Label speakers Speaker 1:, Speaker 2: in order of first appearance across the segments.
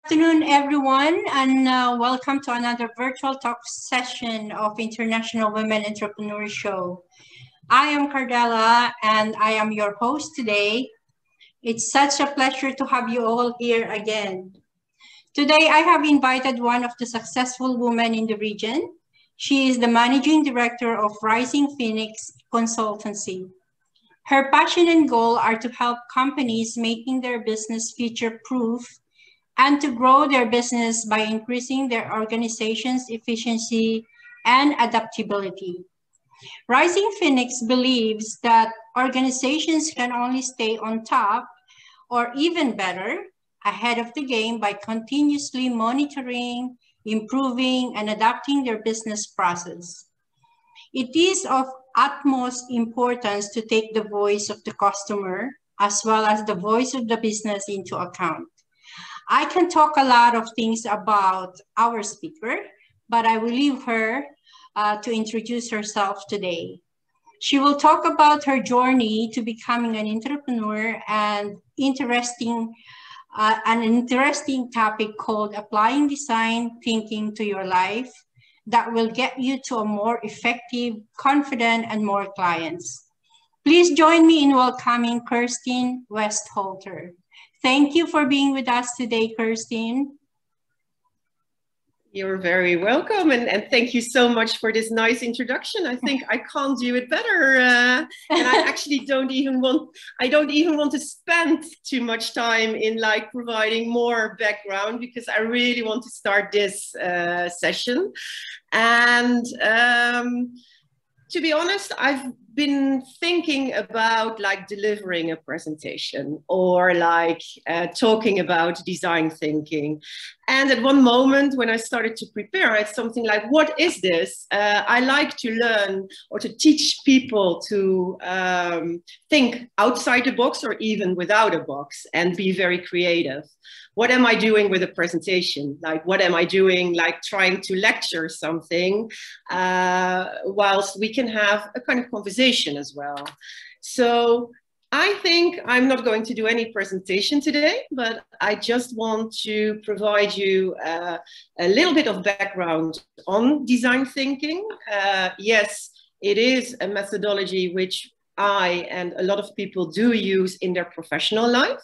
Speaker 1: Afternoon, everyone, and welcome to another virtual talk session of International Women Entrepreneur Show. I am Cardella, and I am your host today. It's such a pleasure to have you all here again. Today, I have invited one of the successful women in the region. She is the Managing Director of Rising Phoenix Consultancy. Her passion and goal are to help companies making their business future-proof and to grow their business by increasing their organization's efficiency and adaptability. Rising Phoenix believes that organizations can only stay on top, or even better, ahead of the game by continuously monitoring, improving, and adapting their business process. It is of utmost importance to take the voice of the customer as well as the voice of the business into account. I can talk a lot of things about our speaker, but I will leave her to introduce herself today. She will talk about her journey to becoming an entrepreneur and an interesting topic called applying design thinking to your life that will get you to a more effective, confident, and more clients. Please join me in welcoming Kirsten Westholter. Thank you for being with us today, Kirsten.
Speaker 2: You're very welcome, and thank you so much for this nice introduction. I think I can't do it better, and I actually don't even want to spend too much time in like providing more background because I really want to start this session. And to be honest, I've been thinking about like delivering a presentation or like talking about design thinking. And at one moment when I started to prepare, I had something like, what is this? I like to learn or to teach people to think outside the box or even without a box and be very creative. What am I doing with a presentation? Like, what am I doing, like trying to lecture something whilst we can have a kind of conversation as well. So I think I'm not going to do any presentation today, but I just want to provide you a little bit of background on design thinking. Yes, it is a methodology which I and a lot of people do use in their professional life.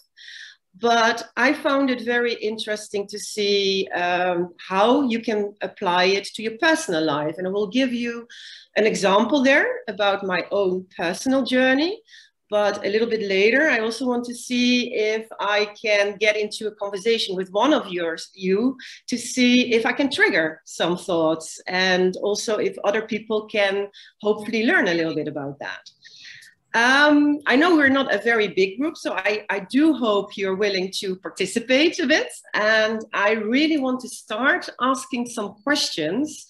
Speaker 2: But I found it very interesting to see how you can apply it to your personal life. And I will give you an example there about my own personal journey. But a little bit later, I also want to see if I can get into a conversation with one of you to see if I can trigger some thoughts and also if other people can hopefully learn a little bit about that. I know we're not a very big group, so I do hope you're willing to participate a bit. And I really want to start asking some questions.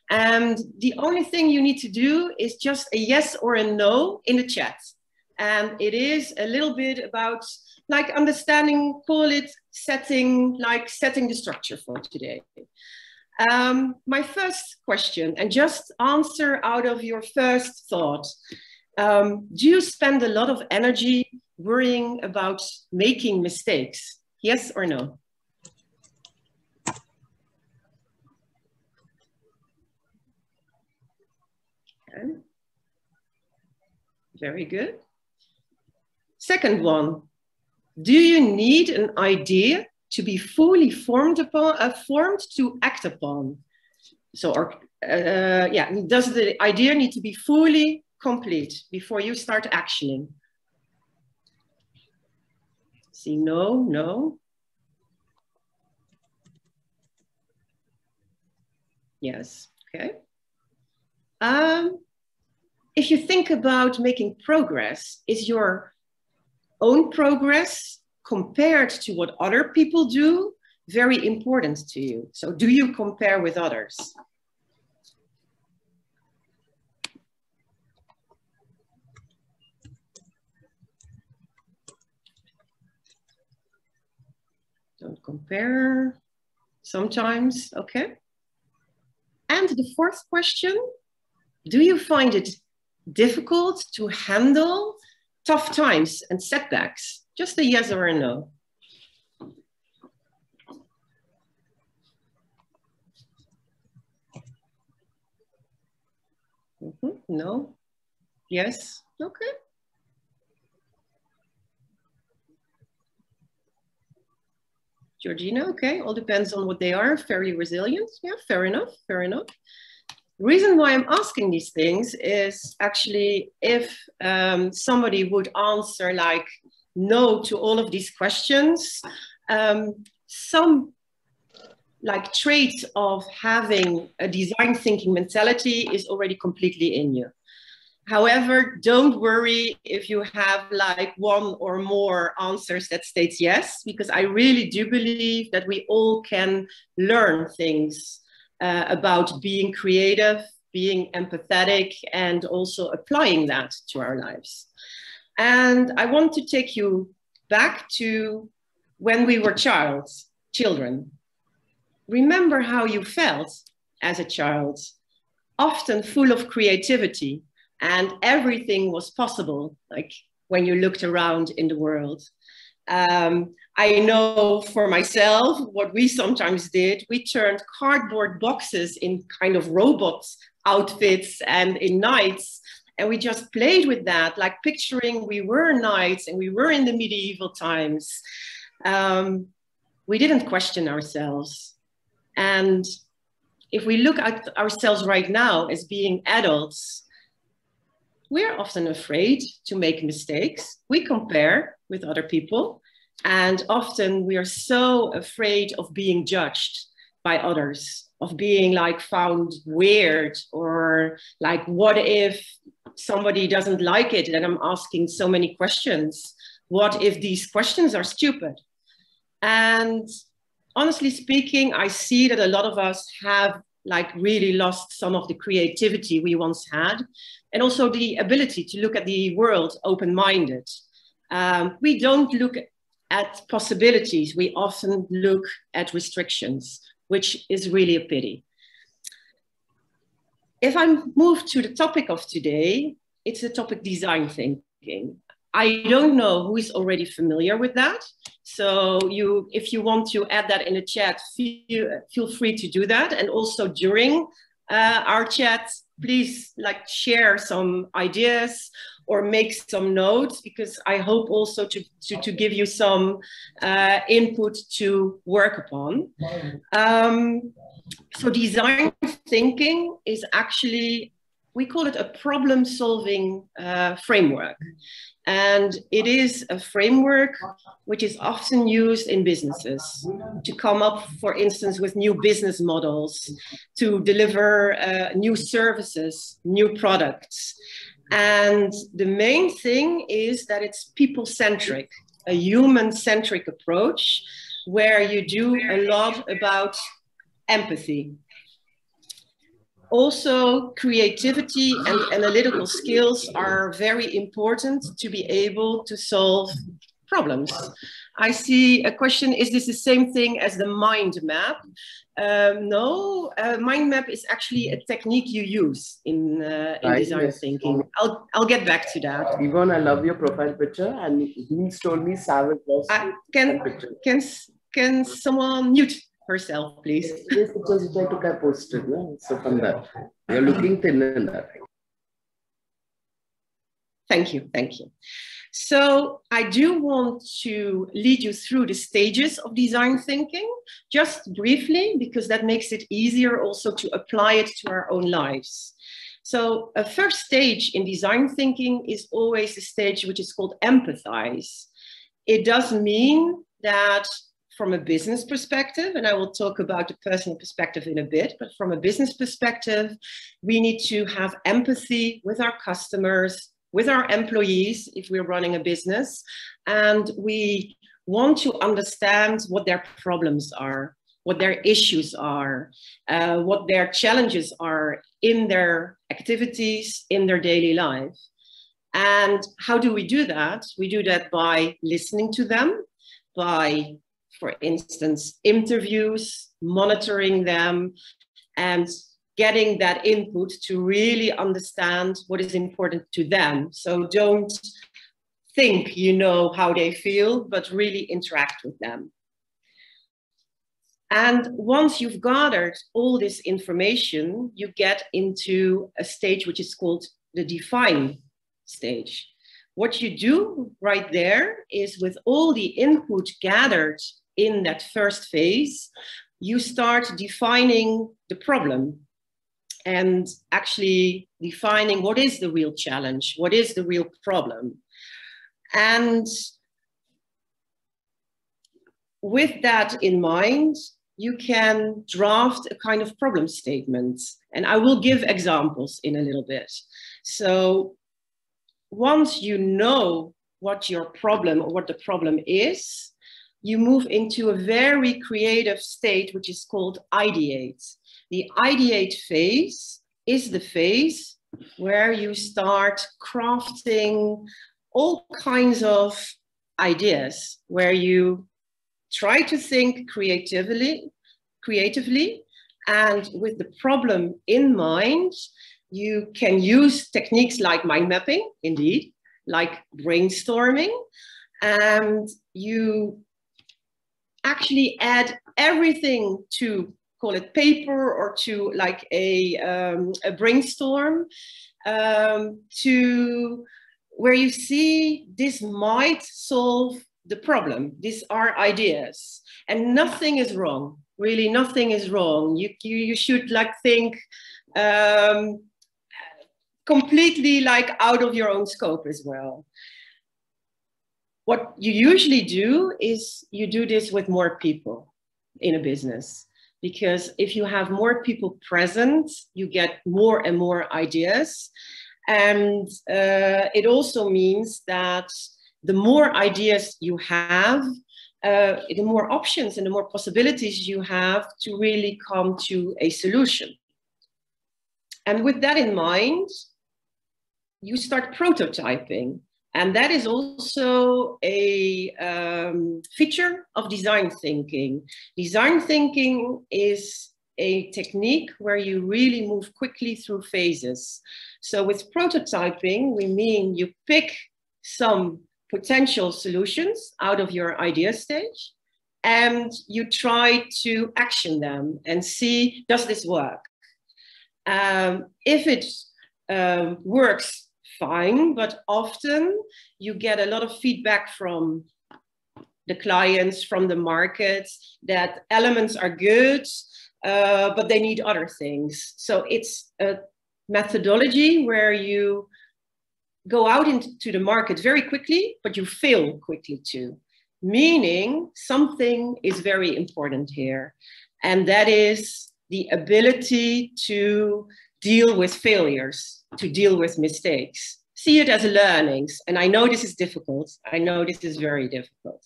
Speaker 2: And the only thing you need to do is just a yes or a no in the chat. And it is a little bit about like understanding, call it setting the structure for today. My first question, and just answer out of your first thought. Do you spend a lot of energy worrying about making mistakes? Yes or no? Okay. Very good. Second one, do you need an idea to be fully formed to act upon? So, does the idea need to be fully complete before you start actioning? See, no. Yes, okay. If you think about making progress, is your own progress compared to what other people do very important to you? So do you compare with others? Don't compare sometimes, okay. And the fourth question, do you find it difficult to handle tough times and setbacks? Just a yes or a no. No? Yes? Okay. Georgina, okay, all depends on what they are, very resilient. Yeah, fair enough, fair enough. The reason why I'm asking these things is actually if somebody would answer like no to all of these questions, some like traits of having a design thinking mentality is already completely in you. However, don't worry if you have like one or more answers that states yes, because I really do believe that we all can learn things about being creative, being empathetic, and also applying that to our lives. And I want to take you back to when we were children. Remember how you felt as a child, often full of creativity, and everything was possible, like when you looked around in the world. I know for myself, what we sometimes did, we turned cardboard boxes in kind of robot outfits and in knights, and we just played with that, like picturing we were knights and we were in the medieval times. We didn't question ourselves. And if we look at ourselves right now as being adults, we're often afraid to make mistakes. We compare with other people, and often we are so afraid of being judged by others, of being like found weird, or like, what if somebody doesn't like it and I'm asking so many questions? What if these questions are stupid? And honestly speaking, I see that a lot of us have like really lost some of the creativity we once had, and also the ability to look at the world open-minded. We don't look at possibilities, we often look at restrictions, which is really a pity. If I move to the topic of today, it's the topic design thinking. I don't know who is already familiar with that. So if you want to add that in the chat, feel free to do that. And also during our chat, please like share some ideas or make some notes, because I hope also to give you some input to work upon. So design thinking is actually, we call it a problem-solving framework. And it is a framework which is often used in businesses to come up, for instance, with new business models, to deliver new services, new products. And the main thing is that it's people-centric, a human-centric approach, where you do a lot about empathy. Also, creativity and analytical skills are very important to be able to solve problems. I see a question, is this the same thing as the mind map? No, mind map is actually a technique you use in design thinking. I'll get back to that.
Speaker 3: Yvonne, I love your profile picture, and he's told me Savage was
Speaker 2: can someone mute herself, please?
Speaker 3: Yes, because I took a posted, no? So from that, you're looking thin in that.
Speaker 2: Thank you, thank you. So I do want to lead you through the stages of design thinking, just briefly, because that makes it easier also to apply it to our own lives. So a first stage in design thinking is always the stage which is called empathize. It does mean that from a business perspective, and I will talk about the personal perspective in a bit, but from a business perspective, we need to have empathy with our customers, with our employees, if we're running a business, and we want to understand what their problems are, what their issues are, what their challenges are in their activities, in their daily life. And how do we do that? We do that by listening to them, by, for instance, interviews, monitoring them, and getting that input to really understand what is important to them. So don't think you know how they feel, but really interact with them. And once you've gathered all this information, you get into a stage which is called the define stage. What you do right there is, with all the input gathered in that first phase, you start defining the problem and actually defining what is the real challenge, what is the real problem. And with that in mind, you can draft a kind of problem statement. And I will give examples in a little bit. So once you know what your problem or what the problem is, you move into a very creative state, which is called ideate. The ideate phase is the phase where you start crafting all kinds of ideas, where you try to think creatively, and with the problem in mind, you can use techniques like mind mapping, indeed, like brainstorming, and you actually add everything to, call it paper, or to like a brainstorm, to where you see this might solve the problem. These are ideas, and nothing is wrong. Really, nothing is wrong. You should like think completely like out of your own scope as well. What you usually do is you do this with more people in a business, because if you have more people present, you get more and more ideas. And it also means that the more ideas you have, the more options and the more possibilities you have to really come to a solution. And with that in mind, you start prototyping. And that is also a feature of design thinking. Design thinking is a technique where you really move quickly through phases. So with prototyping, we mean you pick some potential solutions out of your idea stage, and you try to action them and see, does this work? If it works, fine, but often you get a lot of feedback from the clients, from the market, that elements are good, but they need other things. So it's a methodology where you go out into the market very quickly, but you fail quickly too. Meaning something is very important here, and that is the ability to deal with failures, to deal with mistakes. See it as learnings. And I know this is difficult. I know this is very difficult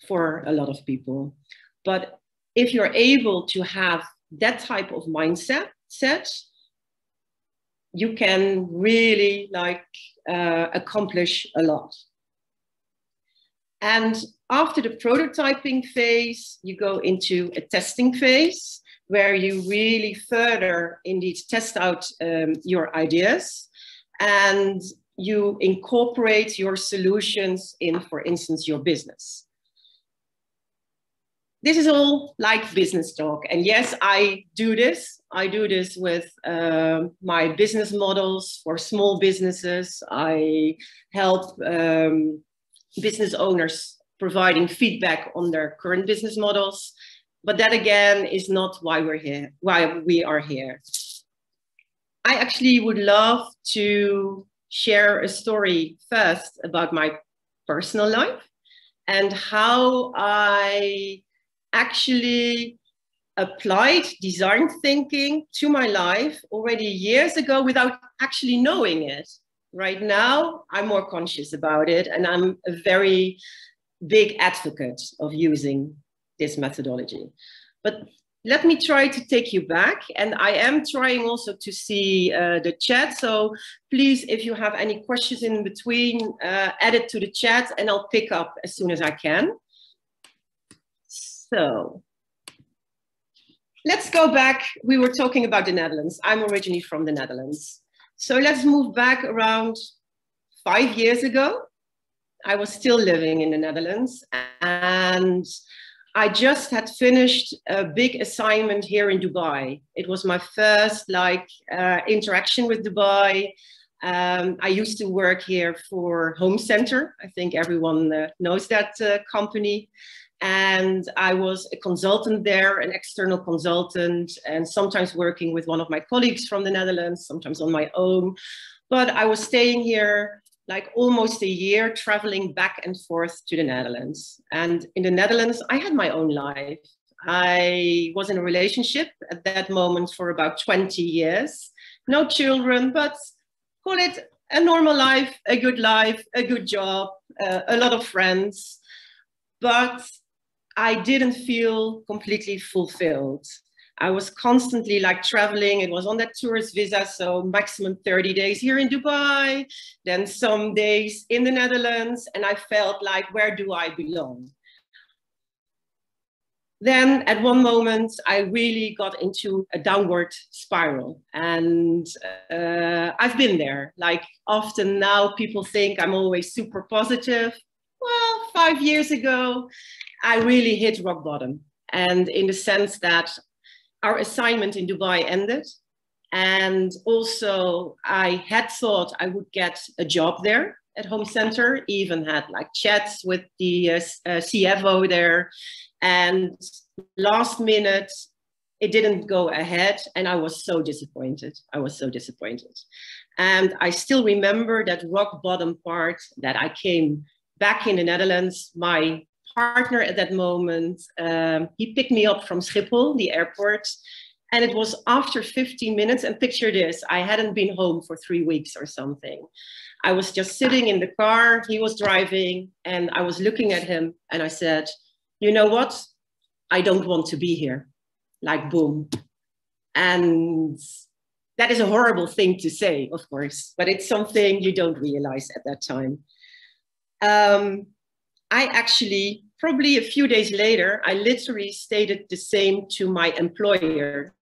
Speaker 2: for a lot of people. But if you're able to have that type of mindset, you can really like accomplish a lot. And after the prototyping phase, you go into a testing phase, where you really further indeed test out your ideas, and you incorporate your solutions in, for instance, your business. This is all like business talk. And yes, I do this. I do this with my business models for small businesses. I help business owners providing feedback on their current business models. But that again is not why we're here, why we are here. I actually would love to share a story first about my personal life and how I actually applied design thinking to my life already years ago without actually knowing it. Right now, I'm more conscious about it, and I'm a very big advocate of using this methodology. But let me try to take you back, and I am trying also to see the chat. So please, if you have any questions in between, add it to the chat and I'll pick up as soon as I can. So let's go back. We were talking about the Netherlands. I'm originally from the Netherlands. So let's move back around 5 years ago. I was still living in the Netherlands, and I just had finished a big assignment here in Dubai. It was my first interaction with Dubai. I used to work here for Home Center. I think everyone knows that company. And I was a consultant there, an external consultant, and sometimes working with one of my colleagues from the Netherlands, sometimes on my own. But I was staying here like almost a year, traveling back and forth to the Netherlands. And in the Netherlands, I had my own life. I was in a relationship at that moment for about 20 years. No children, but call it a normal life, a good job, a lot of friends. But I didn't feel completely fulfilled. I was constantly like traveling. It was on that tourist visa, so maximum 30 days here in Dubai, then some days in the Netherlands, and I felt like, where do I belong? Then at one moment, I really got into a downward spiral, and I've been there. Like often now people think I'm always super positive. Well, 5 years ago, I really hit rock bottom. And in the sense that our assignment in Dubai ended. And also I had thought I would get a job there at Home Center, even had like chats with the CFO there. And last minute, it didn't go ahead. And I was so disappointed. And I still remember that rock bottom part that I came back in the Netherlands. My partner at that moment, he picked me up from Schiphol, the airport, and it was after 15 minutes, and picture this, I hadn't been home for 3 weeks or something. I was just sitting in the car, he was driving, and I was looking at him, and I said, you know what? I don't want to be here. Like, boom. And that is a horrible thing to say, of course, but it's something you don't realize at that time. I actually, probably a few days later, I literally stated the same to my employers,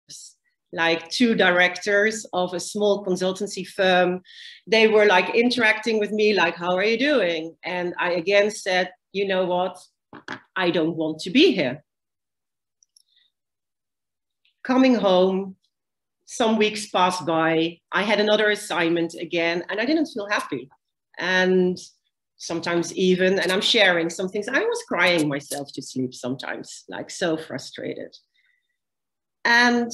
Speaker 2: like 2 directors of a small consultancy firm. They were like interacting with me, like, how are you doing? And I again said, you know what? I don't want to be here. Coming home, some weeks passed by. I had another assignment again, and I didn't feel happy. And sometimes even, and I'm sharing some things, I was crying myself to sleep sometimes, like so frustrated. And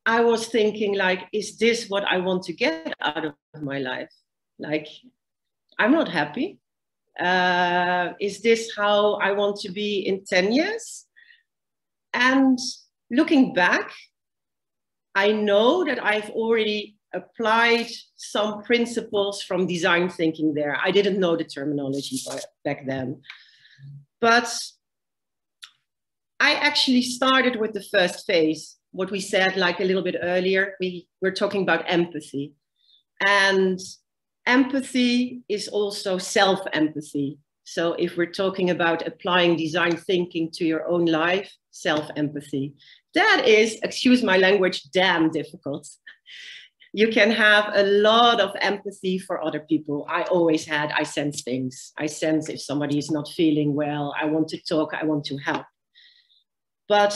Speaker 2: I was thinking like, is this what I want to get out of my life? Like, I'm not happy. Is this how I want to be in 10 years? And looking back, I know that I've already applied some principles from design thinking there. I didn't know the terminology back then. But I actually started with the first phase, what we said like a little bit earlier. We were talking about empathy. And empathy is also self-empathy. So if we're talking about applying design thinking to your own life, self-empathy. That is, excuse my language, damn difficult. You can have a lot of empathy for other people. I always had, I sense things. I sense if somebody is not feeling well, I want to talk, I want to help. But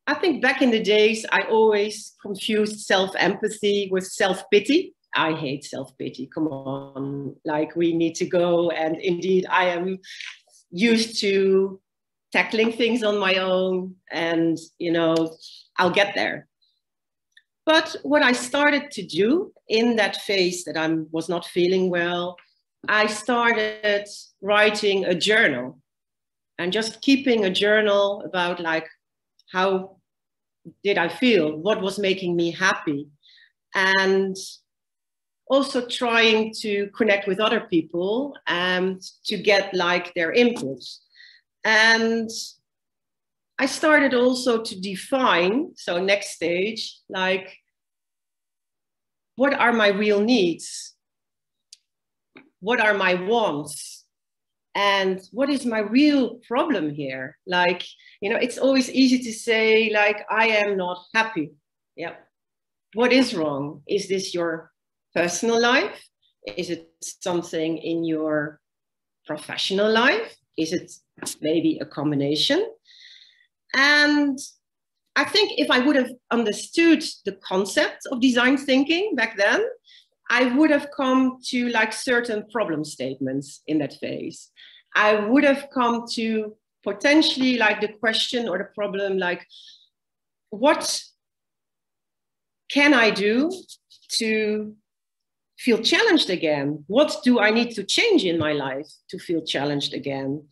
Speaker 2: I think back in the days, I always confused self-empathy with self-pity. I hate self-pity, come on. Like we need to go, and indeed I am used to tackling things on my own, and you know, I'll get there. But what I started to do in that phase that I was not feeling well, I started writing a journal and just keeping a journal about like, how did I feel? What was making me happy? And also trying to connect with other people and to get like their input. And I started also to define, so next stage, like, what are my real needs? What are my wants? And what is my real problem here? Like, you know, it's always easy to say, like, I am not happy. Yeah. What is wrong? Is this your personal life? Is it something in your professional life? Is it maybe a combination? And I think if I would have understood the concept of design thinking back then, I would have come to like certain problem statements in that phase. I would have come to potentially like the question or the problem, like, what can I do to feel challenged again? What do I need to change in my life to feel challenged again?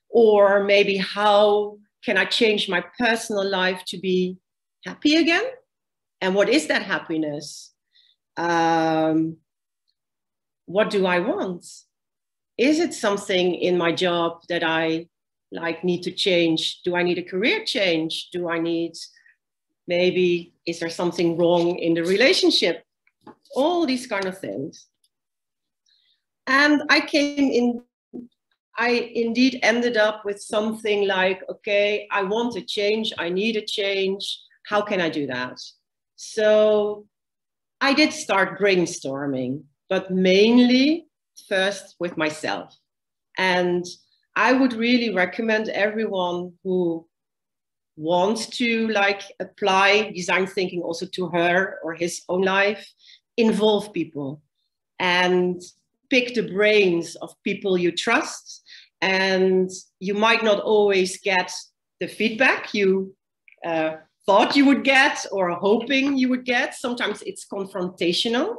Speaker 2: Or maybe how can I change my personal life to be happy again? And what is that happiness? What do I want? Is it something in my job that I like need to change? Do I need a career change? Do I need, maybe, is there something wrong in the relationship? All these kind of things. And I indeed ended up with something like, okay, I want a change, I need a change. How can I do that? So I did start brainstorming, but mainly first with myself. And I would really recommend everyone who wants to like apply design thinking also to her or his own life, involve people and pick the brains of people you trust. And you might not always get the feedback you thought you would get or hoping you would get. Sometimes it's confrontational,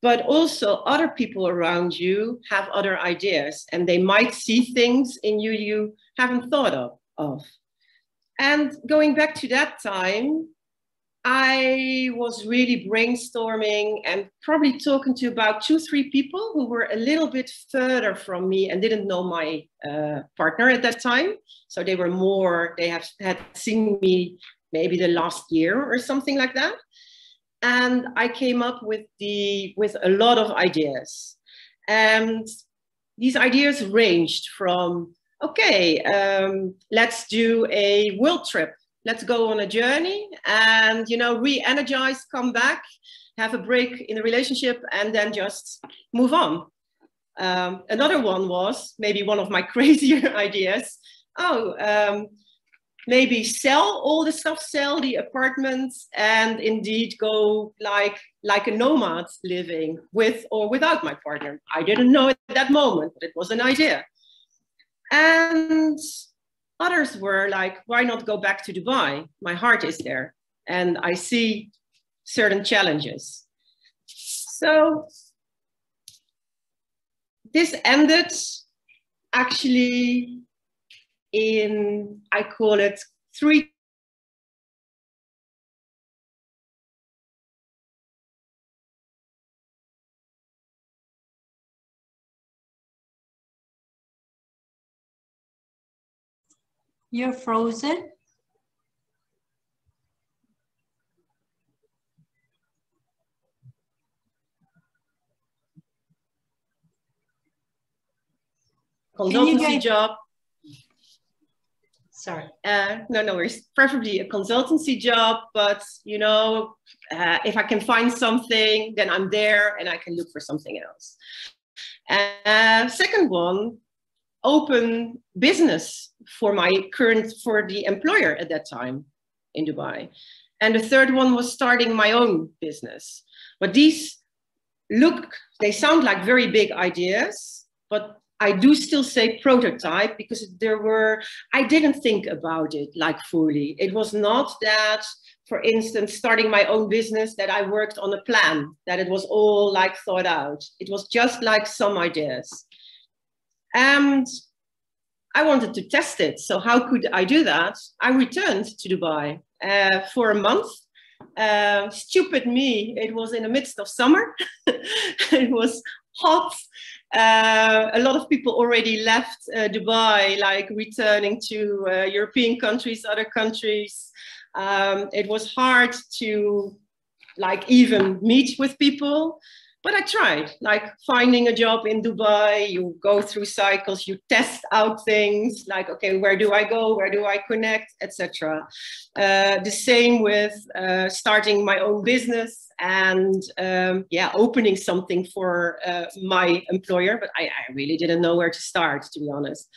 Speaker 2: but also other people around you have other ideas and they might see things in you you haven't thought of. And going back to that time, I was really brainstorming and probably talking to about 2-3 people who were a little bit further from me and didn't know my partner at that time. So they were more, they had seen me maybe the last year or something like that. And I came up with a lot of ideas. And these ideas ranged from, okay, let's do a world trip. Let's go on a journey and, you know, re-energize, come back, have a break in the relationship, and then just move on. Another one was maybe one of my crazier ideas. Maybe sell all the stuff, sell the apartments, and indeed go like a nomad living with or without my partner. I didn't know at that moment, but it was an idea. And others were like, why not go back to Dubai? My heart is there and I see certain challenges. So this ended actually in, I call it 3.
Speaker 1: You're frozen.
Speaker 2: Consultancy job.
Speaker 1: Sorry.
Speaker 2: No worries. Preferably a consultancy job, but you know, if I can find something, then I'm there and I can look for something else. Second one, open business for the employer at that time in Dubai. And the third one was starting my own business. But these they sound like very big ideas, but I do still say prototype because I didn't think about it like fully. It was not that, for instance, starting my own business, that I worked on a plan, that it was all like thought out. It was just like some ideas. And I wanted to test it. So how could I do that? I returned to Dubai for a month. Stupid me, it was in the midst of summer. It was hot. A lot of people already left Dubai, like returning to European countries, other countries. It was hard to like even meet with people. But I tried, like finding a job in Dubai, you go through cycles, you test out things like, okay, where do I go? Where do I connect, etc. The same with starting my own business and opening something for my employer, but I really didn't know where to start, to be honest.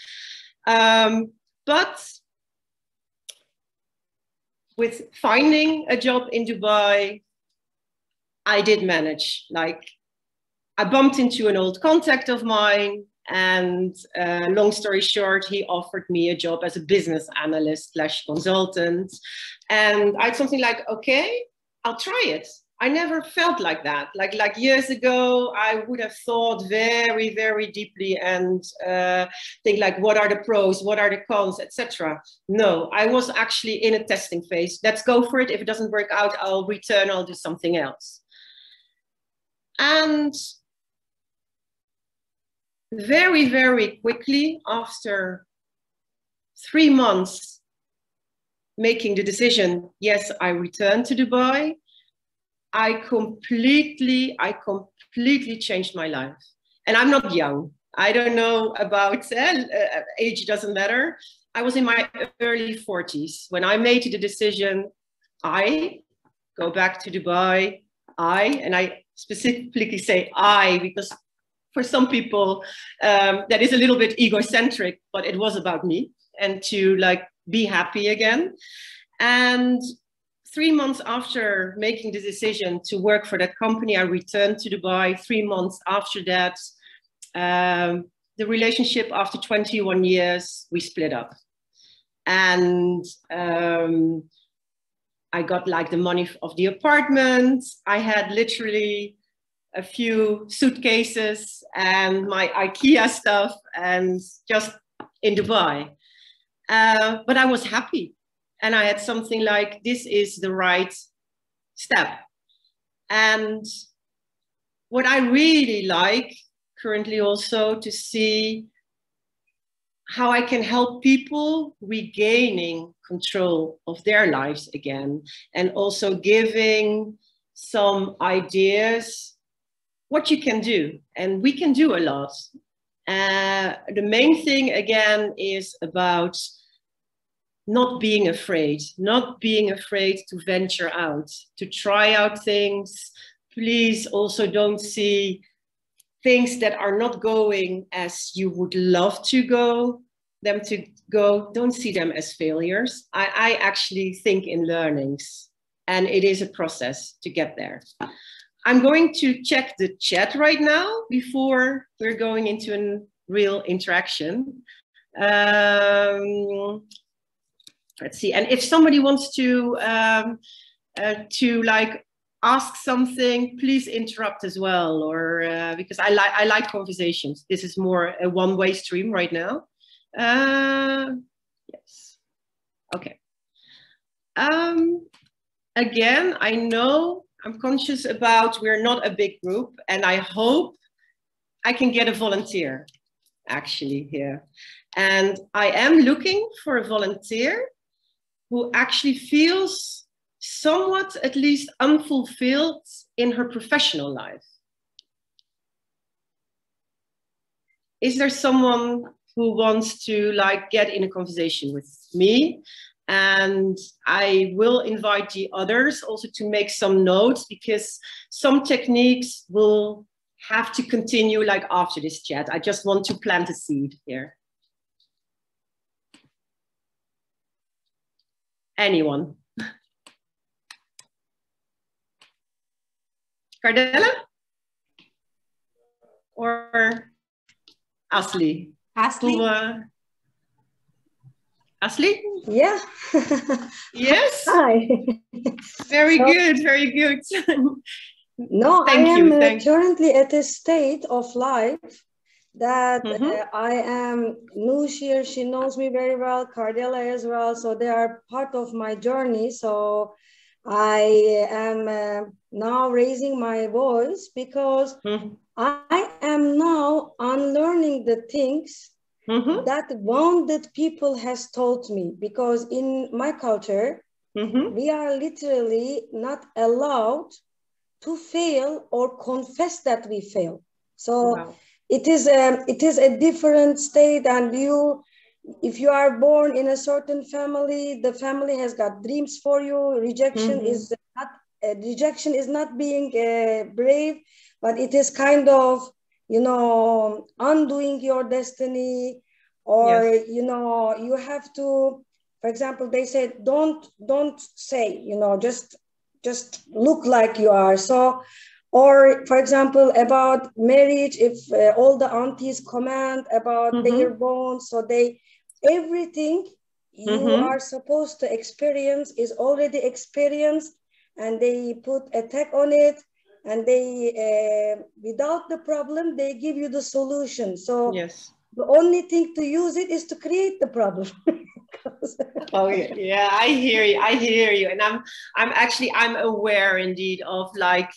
Speaker 2: But with finding a job in Dubai, I did manage. Like, I bumped into an old contact of mine, and long story short, he offered me a job as a business analyst / consultant. And I had something like, okay, I'll try it. I never felt like that. Like years ago, I would have thought very, very deeply and think like, what are the pros, what are the cons, etc. No, I was actually in a testing phase. Let's go for it. If it doesn't work out, I'll return, I'll do something else. And very, very quickly, after 3 months making the decision, yes, I returned to Dubai, I completely changed my life. And I'm not young. I don't know about age, doesn't matter. I was in my early 40s when I made the decision, I go back to Dubai, and I specifically say I, because for some people that is a little bit egocentric, but it was about me and to like be happy again. And 3 months after making the decision to work for that company, I returned to Dubai. 3 months after that, the relationship after 21 years, we split up. And I got like the money of the apartment. I had literally a few suitcases and my IKEA stuff and just in Dubai. But I was happy. And I had something like, this is the right step. And what I really like currently also to see how I can help people regaining control of their lives again, and also giving some ideas what you can do. And we can do a lot. The main thing again is about not being afraid to venture out, to try out things. Please also don't see things that are not going as you would love to go, don't see them as failures. I actually think in learnings, and it is a process to get there. I'm going to check the chat right now before we're going into a real interaction. Let's see, and if somebody wants to like ask something, please interrupt as well, or because I like conversations. This is more a one-way stream right now. Yes, okay. Again, I know I'm conscious about we're not a big group, and I hope I can get a volunteer actually here. And I am looking for a volunteer who actually feels somewhat at least unfulfilled in her professional life. Is there someone who wants to like get in a conversation with me? And I will invite the others also to make some notes, because some techniques will have to continue like after this chat. I just want to plant a seed here. Anyone? Cardella? Or Asli?
Speaker 1: Asli?
Speaker 2: Asli?
Speaker 4: Yeah.
Speaker 2: Yes?
Speaker 4: Hi.
Speaker 2: Very good, very good.
Speaker 4: No,
Speaker 2: Thank
Speaker 4: I
Speaker 2: you.
Speaker 4: am currently at a state of life that I am Nushir, she knows me very well, Cardella as well, so they are part of my journey. So I am now raising my voice because I am now unlearning the things that wounded people has taught me, because in my culture, we are literally not allowed to fail or confess that we fail. So wow. It is a different state, and if you are born in a certain family, the family has got dreams for you. Rejection is not being brave, but it is kind of, you know, undoing your destiny, or yes. You know, you have to for example, they said, don't say, just look like you are. So, or for example, about marriage, if all the aunties comment about their bones, so everything you are supposed to experience is already experienced, and they put a tag on it, and they, without the problem, they give you the solution. So
Speaker 2: yes.
Speaker 4: the only thing to use it is to create the problem.
Speaker 2: Oh yeah, yeah, I hear you, and I'm aware indeed of like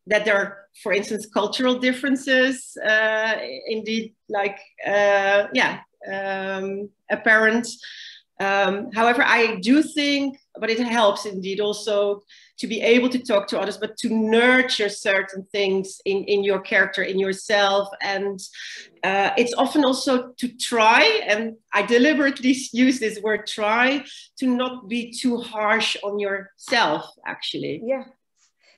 Speaker 2: that there are, for instance, cultural differences, indeed, like apparent. However, I do think, but it helps indeed also to be able to talk to others, but to nurture certain things in your character, in yourself. And it's often also to try, and I deliberately use this word try, to not be too harsh on yourself, actually.
Speaker 4: Yeah.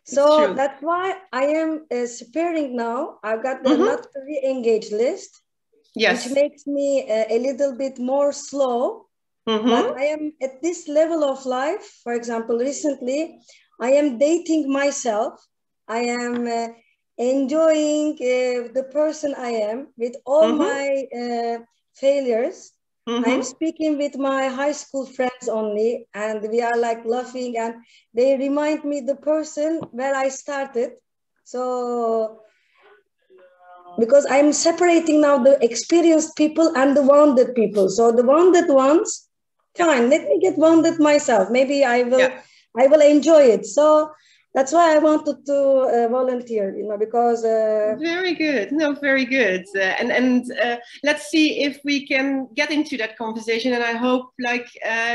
Speaker 4: So that's why I am preparing now. I've got the not to re-engage list,
Speaker 2: yes,
Speaker 4: which makes me a little bit more slow. But I am at this level of life. For example, recently, I am dating myself. I am enjoying the person I am with all my failures. I am speaking with my high school friends only, and we are like laughing, and they remind me the person where I started. So, because I'm separating now the experienced people and the wounded people. So the wounded ones, fine, let me get wounded myself. Maybe I will enjoy it. So that's why I wanted to volunteer, because
Speaker 2: very good. No, very good. And let's see if we can get into that conversation. And I hope like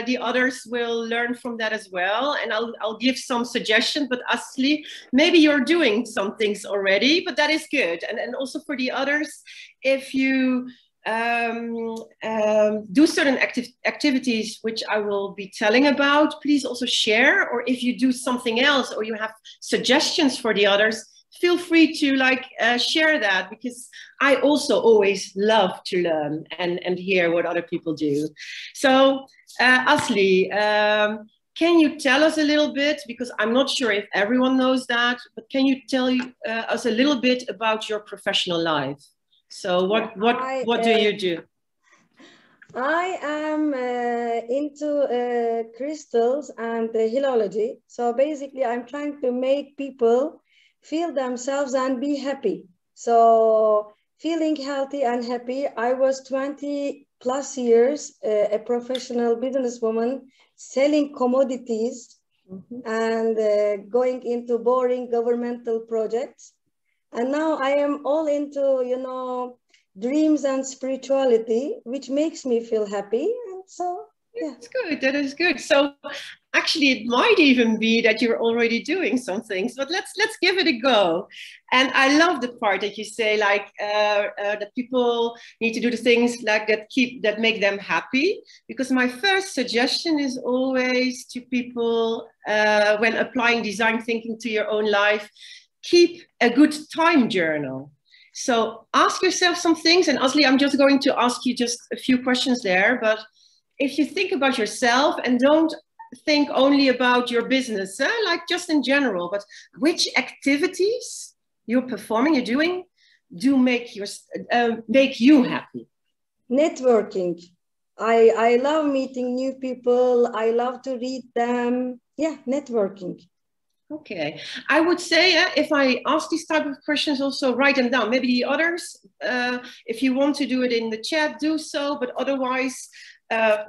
Speaker 2: the others will learn from that as well. And I'll give some suggestions. But Asli, maybe you're doing some things already, but that is good. And also for the others, if you do certain activities which I will be telling about, please also share. Or if you do something else, or you have suggestions for the others, feel free to share that, because I also always love to learn and hear what other people do. So Asli, can you tell us a little bit, because I'm not sure if everyone knows that, but can you tell us a little bit about your professional life? So what do you do?
Speaker 4: I am into crystals and hilology. So basically, I'm trying to make people feel themselves and be happy. So feeling healthy and happy. I was 20 plus years a professional businesswoman selling commodities and going into boring governmental projects. And now I am all into, dreams and spirituality, which makes me feel happy. And so, yeah.
Speaker 2: That's good. That is good. So actually, it might even be that you're already doing some things, but let's give it a go. And I love the part that you say, that people need to do the things that make them happy. Because my first suggestion is always to people when applying design thinking to your own life, keep a good time journal. So ask yourself some things. And Asli, I'm just going to ask you just a few questions there. But if you think about yourself, and don't think only about your business, like just in general, but which activities you're performing, you're doing, do make you happy?
Speaker 4: Networking. I love meeting new people. I love to read them. Yeah, networking.
Speaker 2: Okay, I would say if I ask these type of questions, also write them down. Maybe the others, if you want to do it in the chat, do so. But otherwise,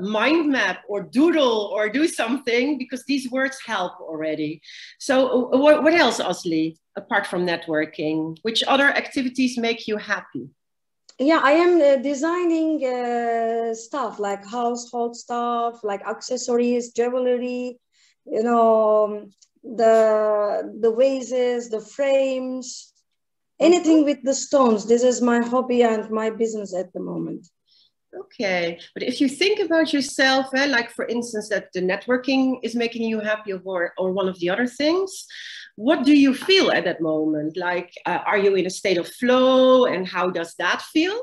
Speaker 2: mind map or doodle or do something, because these words help already. So what else, Asli, apart from networking? Which other activities make you happy?
Speaker 4: Yeah, I am designing stuff like household stuff, like accessories, jewelry, the vases, the frames, anything with the stones. This is my hobby and my business at the moment.
Speaker 2: Okay, but if you think about yourself, like for instance, that the networking is making you happy, or one of the other things, what do you feel at that moment? Like, are you in a state of flow, and how does that feel?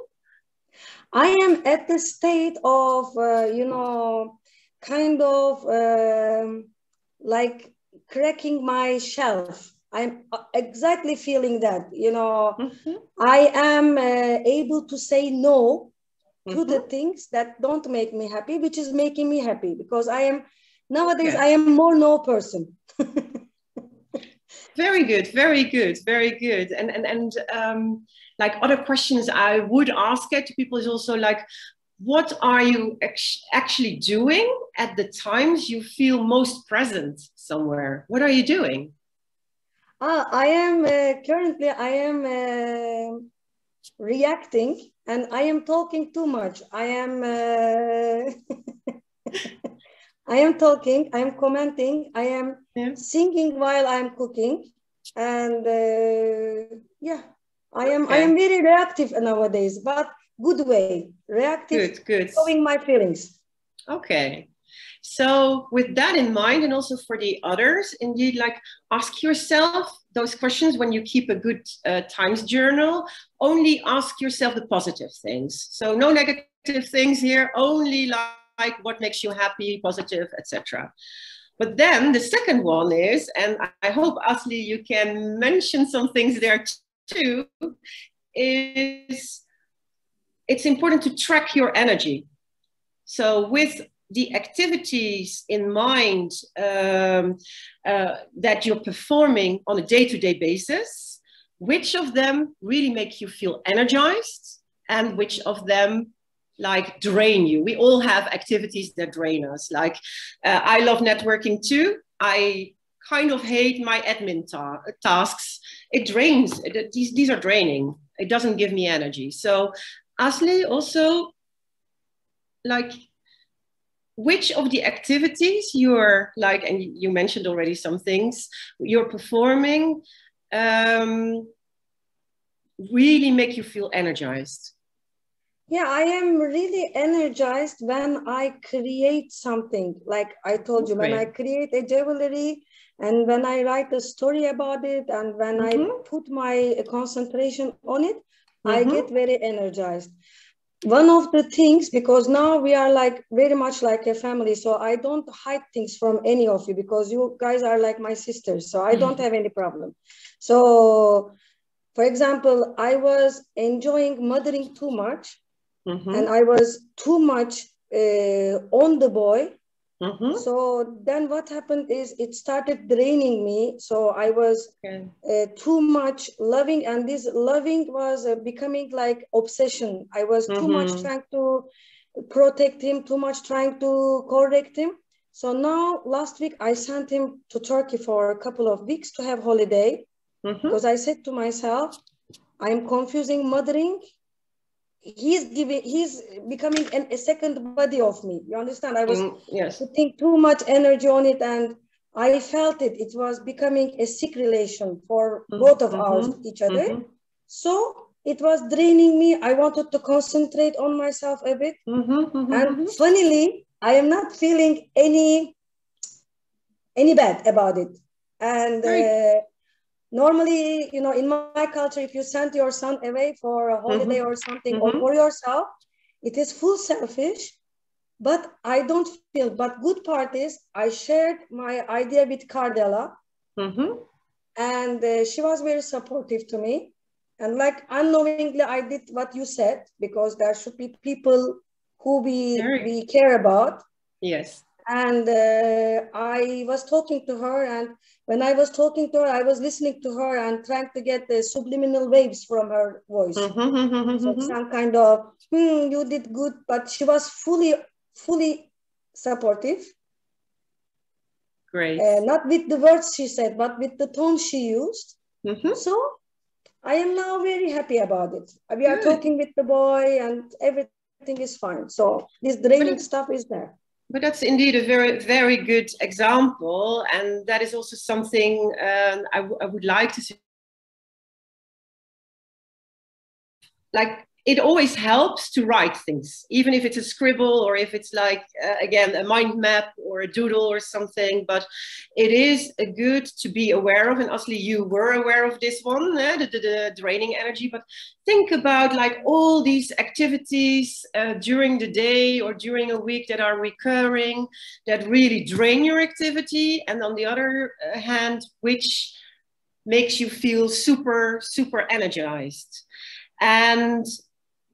Speaker 4: I am at the state of, kind of like cracking my shelf. I'm exactly feeling that, you know, I am able to say no to the things that don't make me happy, which is making me happy, because I am nowadays, I am more no person.
Speaker 2: Very good, very good, very good. And like other questions I would ask it to people is also like, what are you actually doing at the times you feel most present somewhere? What are you doing?
Speaker 4: I am currently, I am reacting, and I am talking too much. I am I am talking, I am commenting, I am singing while I'm cooking, and yeah, I am very reactive nowadays, but good way, reactive,
Speaker 2: good,
Speaker 4: showing my feelings.
Speaker 2: Okay. So with that in mind, and also for the others, indeed, like ask yourself those questions when you keep a good times journal. Only ask yourself the positive things. So no negative things here, only like what makes you happy, positive, etc. But then the second one is, and I hope, Asli, you can mention some things there too, is it's important to track your energy. So with the activities in mind that you're performing on a day-to-day basis, which of them really make you feel energized and which of them like drain you? We all have activities that drain us. Like I love networking too. I kind of hate my admin tasks. It drains. These are draining. It doesn't give me energy. So Asli, also, like, which of the activities you're like, and you mentioned already some things, you're performing really make you feel energized?
Speaker 4: Yeah, I am really energized when I create something. Like I told you, when I create a jewelry, and when I write a story about it, and when I put my concentration on it, I get very energized. One of the things, because now we are like very much like a family, so I don't hide things from any of you, because you guys are like my sisters, so I don't have any problem. So, for example, I was enjoying mothering too much, and I was too much on the boy. So then what happened is it started draining me. So I was too much loving, and this loving was becoming like obsession. I was too much trying to protect him, too much trying to correct him. So now last week I sent him to Turkey for a couple of weeks to have holiday, because I said to myself, I'm confusing mothering. He's becoming a second body of me. You understand? I was putting too much energy on it, and I felt it. It was becoming a sick relation for both of ours, each other. So it was draining me. I wanted to concentrate on myself a bit. And funnily, I am not feeling any bad about it. And normally, you know, in my culture, if you send your son away for a holiday or something, or for yourself, it is full selfish, but I don't feel. But good part is I shared my idea with Cardella, and she was very supportive to me. And like unknowingly, I did what you said, because there should be people who we care about.
Speaker 2: Yes.
Speaker 4: And I was talking to her, and when I was talking to her, I was listening to her and trying to get the subliminal waves from her voice. So some kind of, you did good, but she was fully supportive.
Speaker 2: Great.
Speaker 4: Not with the words she said, but with the tone she used. So I am now very happy about it. We are talking with the boy, and everything is fine. So this draining stuff is there.
Speaker 2: But that's indeed a very, very good example. And that is also something I would like to see. Like, it always helps to write things, even if it's a scribble or if it's like, again, a mind map or a doodle or something. But it is good to be aware of. And Asli, you were aware of this one, the draining energy. But think about like all these activities during the day or during a week that are recurring, that really drain your activity. And on the other hand, which makes you feel super, super energized. And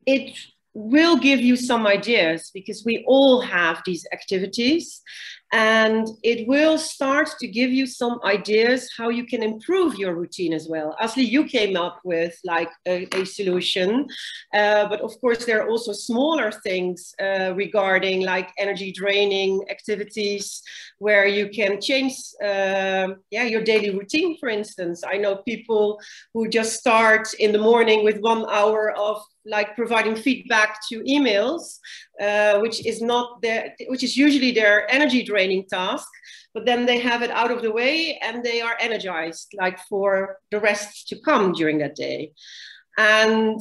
Speaker 2: it will give you some ideas, because we all have these activities, and it will start to give you some ideas how you can improve your routine as well. Asli, you came up with like a solution, but of course there are also smaller things regarding like energy draining activities where you can change your daily routine. For instance, I know people who just start in the morning with 1 hour of like providing feedback to emails, which is usually their energy draining task, but then they have it out of the way and they are energized like for the rest to come during that day. And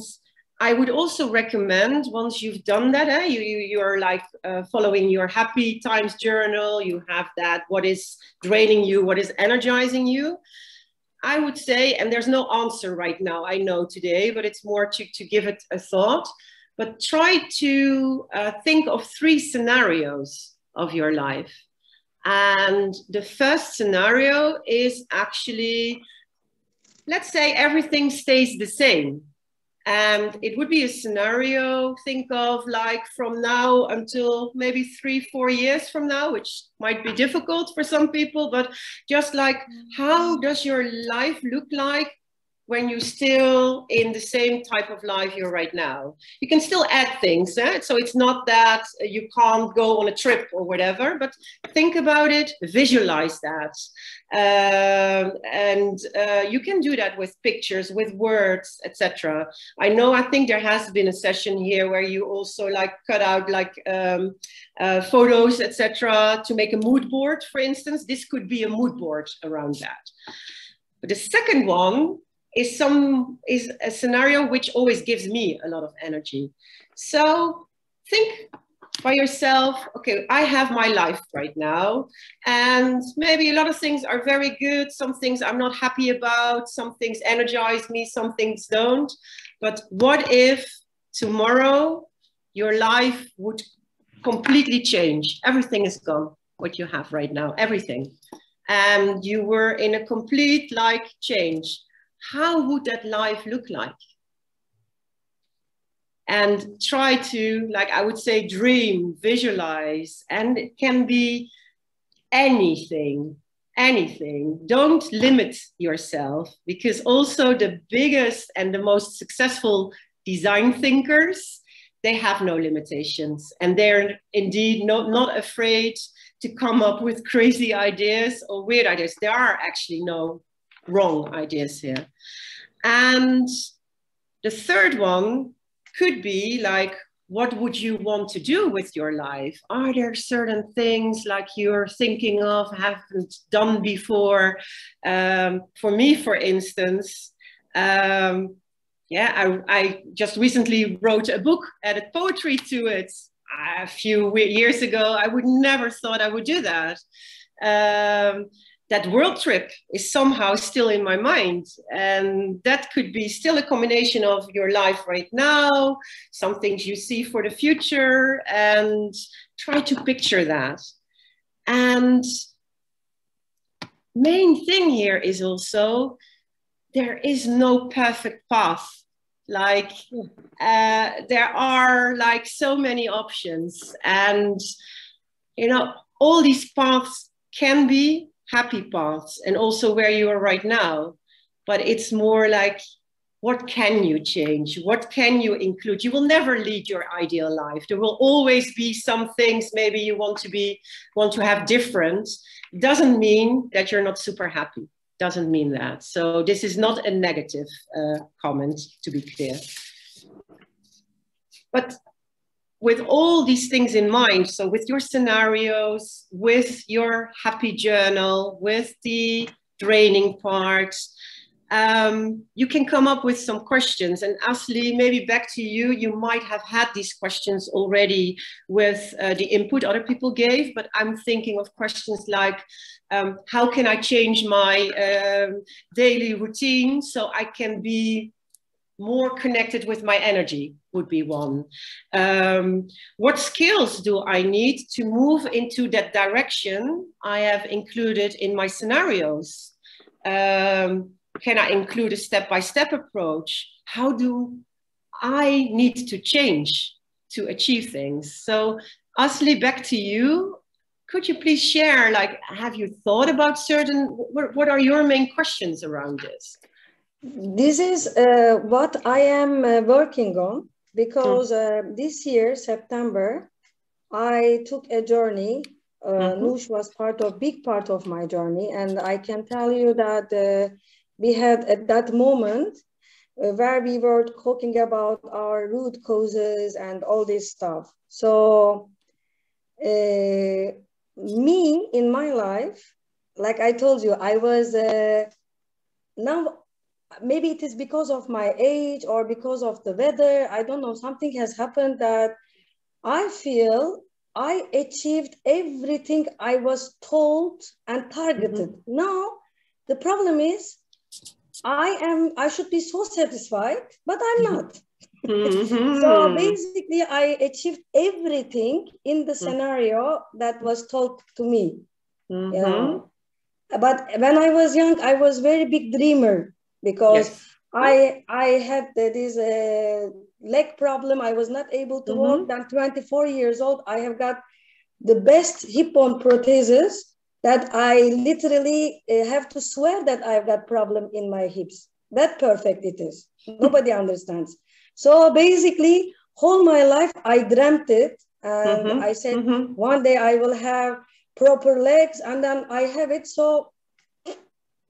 Speaker 2: I would also recommend, once you've done that, you're like following your happy times journal, you have that, what is draining you, what is energizing you. I would say, and there's no answer right now, I know today, but it's more to give it a thought. But try to think of 3 scenarios of your life. And the first scenario is actually, let's say everything stays the same. And it would be a scenario, think of like from now until maybe 3-4 years from now, which might be difficult for some people, but just like, how does your life look like when you're still in the same type of life you're right now? You can still add things, so it's not that you can't go on a trip or whatever, but think about it, visualize that. You can do that with pictures, with words, etc. I think there has been a session here where you also like cut out like photos, etc. to make a mood board, for instance. This could be a mood board around that. But the second one is a scenario which always gives me a lot of energy. So think by yourself, okay, I have my life right now, and maybe a lot of things are very good, some things I'm not happy about, some things energize me, some things don't. But what if tomorrow your life would completely change? Everything is gone, what you have right now, everything. And you were in a complete like change. How would that life look like? And try to, like I would say, dream, visualize, and it can be anything, anything. Don't limit yourself, because also the biggest and the most successful design thinkers, they have no limitations, and they're indeed not afraid to come up with crazy ideas or weird ideas. There are actually no wrong ideas here. And the third one could be like, what would you want to do with your life? Are there certain things like you're thinking of, haven't done before? For me, for instance, I just recently wrote a book, added poetry to it. A few years ago, I would never thought I would do that. That world trip is somehow still in my mind. And that could be still a combination of your life right now, some things you see for the future, and try to picture that. And main thing here is also, there is no perfect path. Like there are like so many options, and you know, all these paths can be happy paths and also where you are right now, but it's more like, what can you change? What can you include? You will never lead your ideal life. There will always be some things maybe you want to have different. Doesn't mean that you're not super happy. Doesn't mean that. So this is not a negative comment, to be clear. But with all these things in mind, so with your scenarios, with your happy journal, with the draining parts, you can come up with some questions. And Asli, maybe back to you. You might have had these questions already with the input other people gave, but I'm thinking of questions like, how can I change my daily routine so I can be more connected with my energy, would be one. What skills do I need to move into that direction I have included in my scenarios? Can I include a step-by-step approach? How do I need to change to achieve things? So Asli, back to you. Could you please share, like, have you thought about what are your main questions around this?
Speaker 4: This is what I am working on, because this year, September, I took a journey. Noosh was big part of my journey. And I can tell you that we had at that moment where we were talking about our root causes and all this stuff. So me in my life, like I told you, I was now, maybe it is because of my age or because of the weather, I don't know, something has happened that I feel I achieved everything I was told and targeted. Now, the problem is I should be so satisfied, but I'm not. So basically, I achieved everything in the scenario that was told to me. You know? But when I was young, I was very big dreamer, because I had this leg problem. I was not able to walk. Then 24 years old, I have got the best hip bone prosthesis that I literally have to swear that I've got problem in my hips. That perfect it is. Nobody understands. So basically, whole my life, I dreamt it. And I said, one day I will have proper legs, and then I have it. So,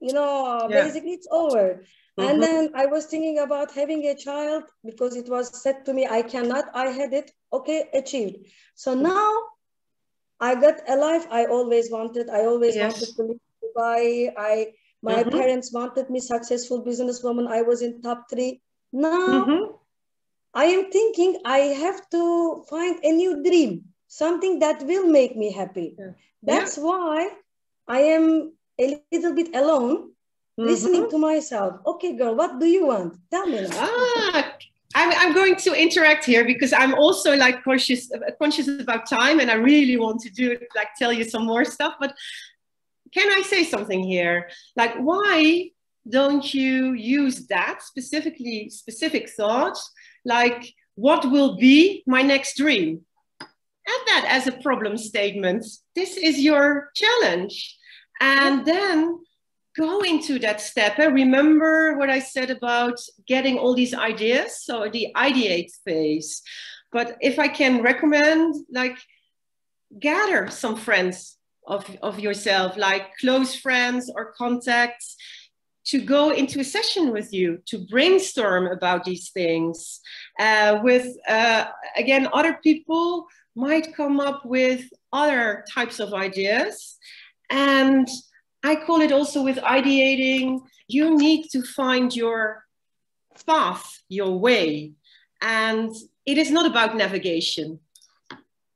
Speaker 4: you know, basically it's over. And then I was thinking about having a child, because it was said to me, I cannot, I had it, okay, achieved. So now I got a life I always wanted. I always wanted to live in Dubai. My parents wanted me successful businesswoman. I was in top 3. Now I am thinking I have to find a new dream, something that will make me happy. That's why I am a little bit alone, listening to myself. Okay, girl, what do you want? Tell me now.
Speaker 2: I'm going to interact here, because I'm also like conscious about time, and I really want to do it, like tell you some more stuff. But can I say something here? Like, why don't you use that specific thoughts, like, what will be my next dream? Add that as a problem statement. This is your challenge. And then go into that step. Remember what I said about getting all these ideas? So the ideate phase. But if I can recommend, like, gather some friends of yourself, like close friends or contacts, to go into a session with you, to brainstorm about these things. Again, other people might come up with other types of ideas. And I call it also with ideating, you need to find your path, your way. And it is not about navigation.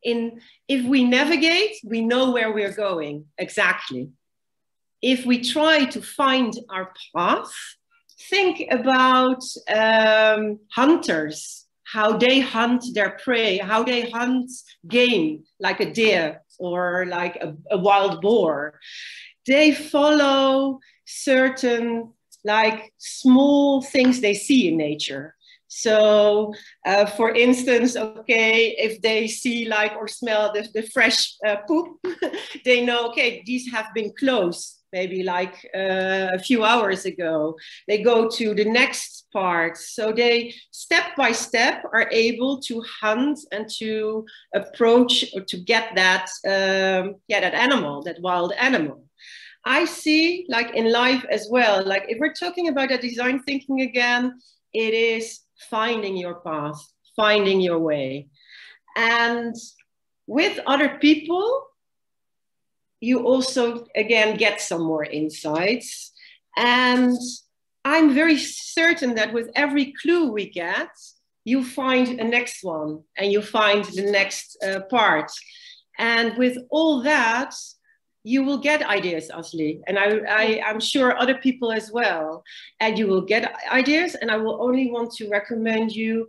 Speaker 2: If we navigate, we know where we're going, exactly. If we try to find our path, think about hunters, how they hunt their prey, how they hunt game, like a deer or like a wild boar. They follow certain, like, small things they see in nature. So, for instance, okay, if they see, like, or smell the fresh poop, they know, okay, these have been closed, maybe like a few hours ago. They go to the next part. So they, step by step, are able to hunt and to approach or to get that, that animal, that wild animal. I see, like, in life as well, like, if we're talking about that design thinking again, it is finding your path, finding your way. And with other people, you also, again, get some more insights. And I'm very certain that with every clue we get, you find a next one and you find the next part. And with all that, you will get ideas, Asli. And I'm sure other people as well. And you will get ideas. And I will only want to recommend you,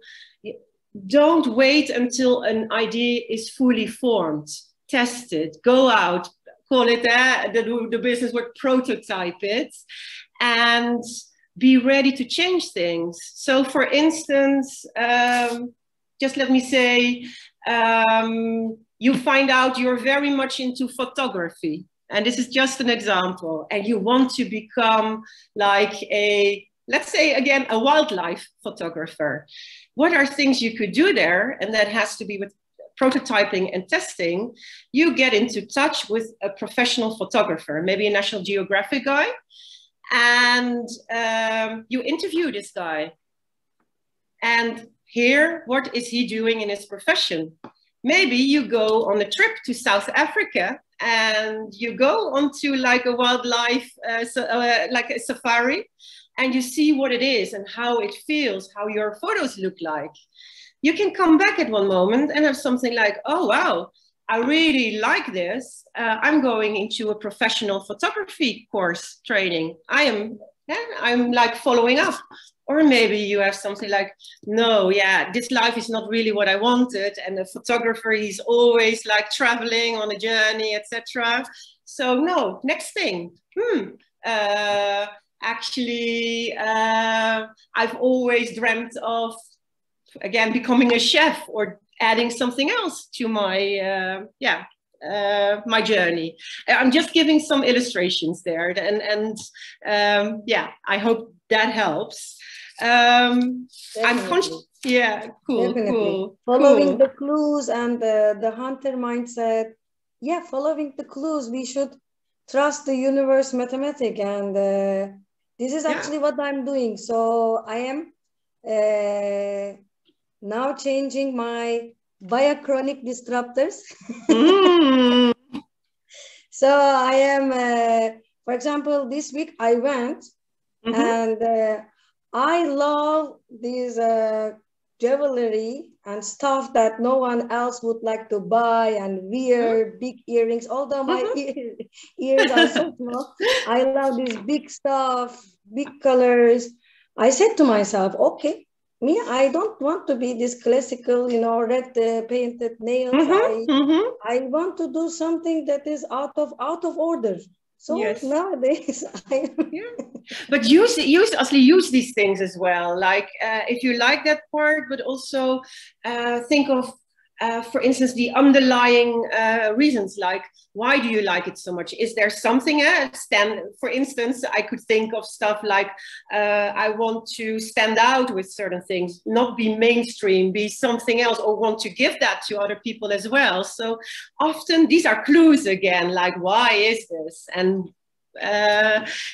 Speaker 2: don't wait until an idea is fully formed. Test it, go out, call it the business word, prototype it, and be ready to change things. So for instance, just let me say, you find out you're very much into photography. And this is just an example. And you want to become like let's say again, a wildlife photographer. What are things you could do there? And that has to be with prototyping and testing. You get into touch with a professional photographer, maybe a National Geographic guy, and you interview this guy and hear what is he doing in his profession. Maybe you go on a trip to South Africa and you go onto like a wildlife, like a safari, and you see what it is and how it feels, how your photos look like. You can come back at one moment and have something like, oh, wow, I really like this. I'm going into a professional photography course training. I'm like following up. Or maybe you have something like, no, yeah, this life is not really what I wanted. And the photographer, he's always like traveling on a journey, etc. So no, next thing. Actually, I've always dreamt of, again, becoming a chef or adding something else to my, my journey. I'm just giving some illustrations there. And yeah, I hope that helps. I'm conscious. Yeah, cool, definitely. Cool.
Speaker 4: Following the clues and the hunter mindset. Yeah, following the clues, we should trust the universe mathematics. And this is actually what I'm doing. So I am now changing my biochronic disruptors. So I am, for example, this week I went and I love these jewelry and stuff that no one else would like to buy and wear, big earrings, although my ears are so small. I love this big stuff, big colors. I said to myself, okay, me, I don't want to be this classical, you know, red painted nails. I want to do something that is out of order. So nowadays,
Speaker 2: but use these things as well. Like if you like that part, but also think of, for instance, the underlying reasons. Like, why do you like it so much? Is there something else? For instance, I could think of stuff like I want to stand out with certain things, not be mainstream, be something else, or want to give that to other people as well. So often these are clues again, like, why is this? And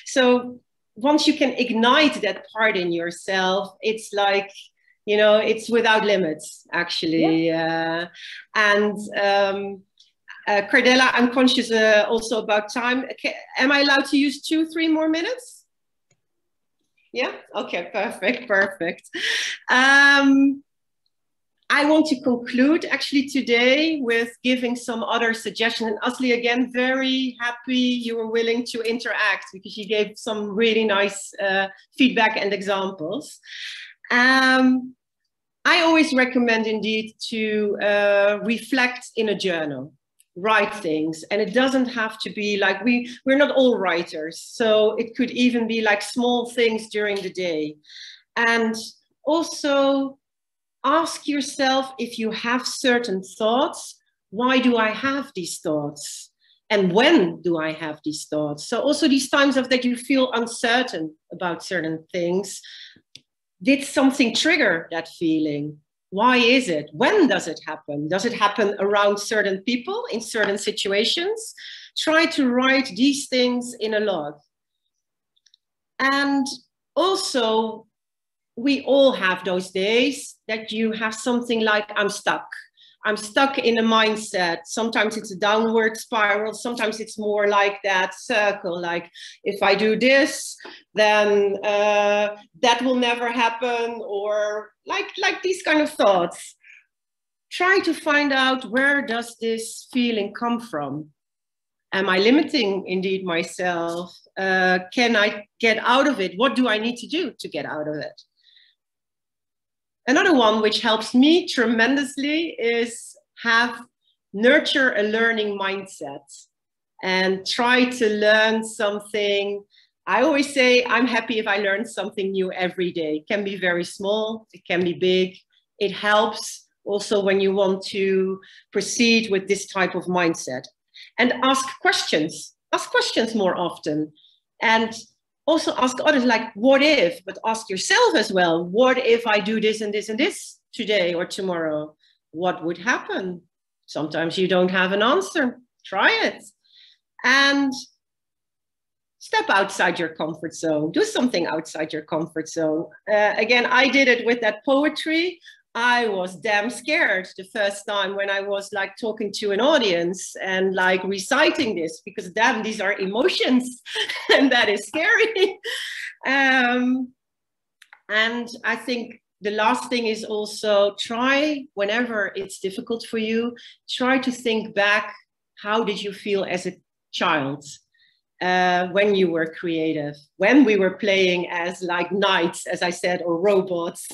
Speaker 2: so once you can ignite that part in yourself, it's like, you know, it's without limits, actually. And Cardella, I'm conscious also about time. Am I allowed to use 2-3 more minutes? Yeah, okay, perfect. I want to conclude actually today with giving some other suggestions. And Asli, again, very happy you were willing to interact because you gave some really nice feedback and examples. I always recommend indeed to reflect in a journal, write things. And it doesn't have to be like, we're not all writers. So it could even be like small things during the day. And also ask yourself, if you have certain thoughts, why do I have these thoughts? And when do I have these thoughts? So also these times of that you feel uncertain about certain things. Did something trigger that feeling? Why is it? When does it happen? Does it happen around certain people in certain situations? Try to write these things in a log. And also, we all have those days that you have something like, I'm stuck. I'm stuck in a mindset. Sometimes it's a downward spiral. Sometimes it's more like that circle. Like if I do this, then that will never happen. Or like these kind of thoughts. Try to find out, where does this feeling come from? Am I limiting indeed myself? Can I get out of it? What do I need to do to get out of it? Another one which helps me tremendously is nurture a learning mindset and try to learn something. I always say I'm happy if I learn something new every day. It can be very small, it can be big. It helps also when you want to proceed with this type of mindset. And ask questions more often. And also ask others, like, what if, but ask yourself as well, what if I do this and this and this today or tomorrow? What would happen? Sometimes you don't have an answer. Try it. And step outside your comfort zone. Do something outside your comfort zone. Again, I did it with that poetry. I was damn scared the first time when I was like talking to an audience and like reciting this, because damn, these are emotions and that is scary. And I think the last thing is also try, whenever it's difficult for you, try to think back, how did you feel as a child? When you were creative, when we were playing as like knights, as I said, or robots.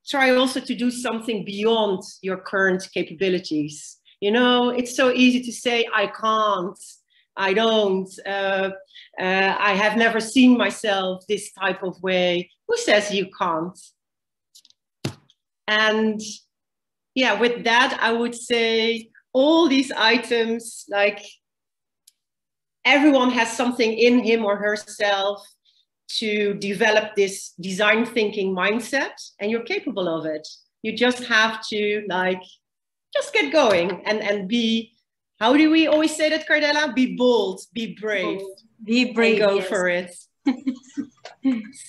Speaker 2: Try also to do something beyond your current capabilities. You know, it's so easy to say, I can't, I don't, I have never seen myself this type of way. Who says you can't? And yeah, with that, I would say all these items, like everyone has something in him or herself to develop this design thinking mindset, and you're capable of it. You just have to like, just get going and be, how do we always say that, Cardella? Be bold, be brave.
Speaker 1: Be brave,
Speaker 2: go
Speaker 1: yes.
Speaker 2: for it.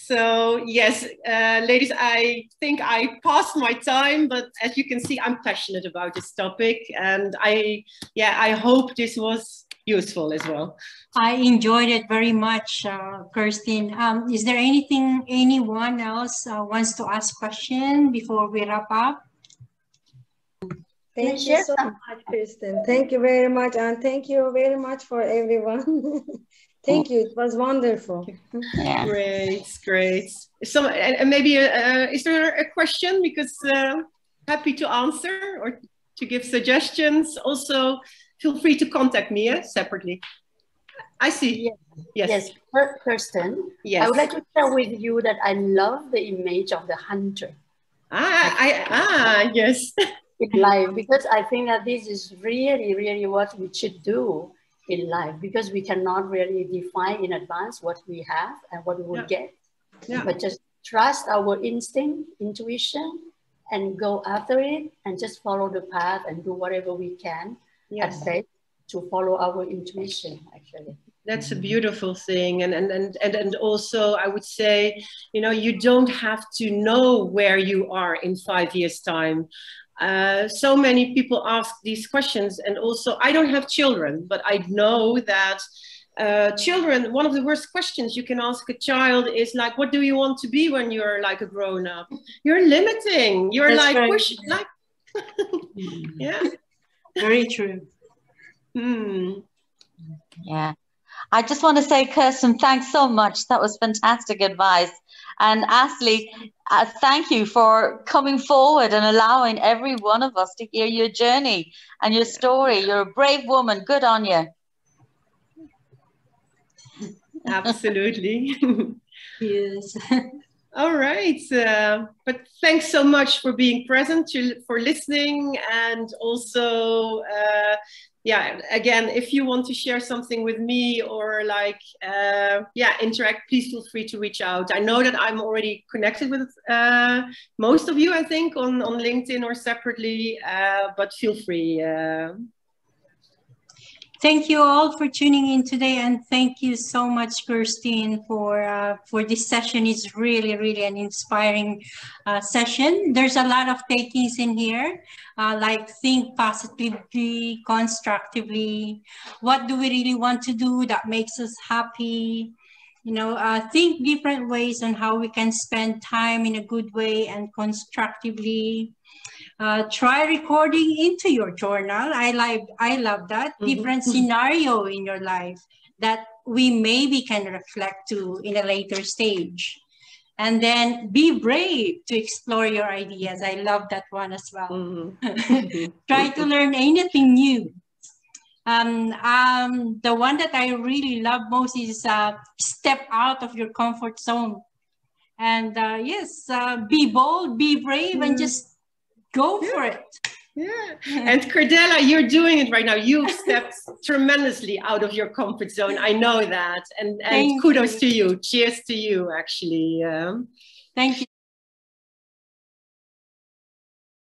Speaker 2: So yes, ladies, I think I passed my time, but as you can see, I'm passionate about this topic, and I hope this was useful as well.
Speaker 1: I enjoyed it very much, Kirsten. Is there anyone else wants to ask question before we wrap up?
Speaker 4: Thank you so much, Kirsten. Thank you very much, and thank you very much for everyone. Thank you. It was wonderful.
Speaker 5: Yeah.
Speaker 2: Great. So, and maybe is there a question? Because happy to answer or to give suggestions. Also, feel free to contact me separately. I see.
Speaker 5: Yes. Kirsten.
Speaker 2: Yes.
Speaker 5: I would like to share with you that I love the image of the hunter.
Speaker 2: Yes.
Speaker 5: In life, because I think that this is really, really what we should do in life, because we cannot really define in advance what we have and what we will get. But just trust our instinct, intuition, and go after it, and just follow the path and do whatever we can at best to follow our intuition, actually.
Speaker 2: That's a beautiful thing. And also I would say, you know, you don't have to know where you are in 5 years' time. So many people ask these questions, and also I don't have children, but I know that children, one of the worst questions you can ask a child is like, what do you want to be when you're like a grown up? You're limiting. You're
Speaker 1: That's
Speaker 2: like,
Speaker 1: right.
Speaker 2: push, like, yeah.
Speaker 1: Very true.
Speaker 6: Yeah. I just want to say, Kirsten, thanks so much. That was fantastic advice. And Ashley, thank you for coming forward and allowing every one of us to hear your journey and your story. You're a brave woman. Good on you.
Speaker 2: Absolutely.
Speaker 1: Yes.
Speaker 2: All right. But thanks so much for being present, for listening, and also, again, if you want to share something with me or like, interact, please feel free to reach out. I know that I'm already connected with most of you, I think, on LinkedIn or separately, but feel free.
Speaker 1: Thank you all for tuning in today, and thank you so much, Kirstine, for this session. It's really, really an inspiring session. There's a lot of takings in here, like think positively, constructively. What do we really want to do that makes us happy? You know, think different ways on how we can spend time in a good way and constructively. Try recording into your journal. I love that. Different scenario in your life that we maybe can reflect to in a later stage. And then be brave to explore your ideas. I love that one as well. Try to learn anything new. The one that I really love most is step out of your comfort zone. And yes, be bold, be brave, and just go for it.
Speaker 2: Yeah. And Cardella, you're doing it right now. You've stepped tremendously out of your comfort zone. I know that. And kudos to you. Cheers to you, actually.
Speaker 1: Thank you.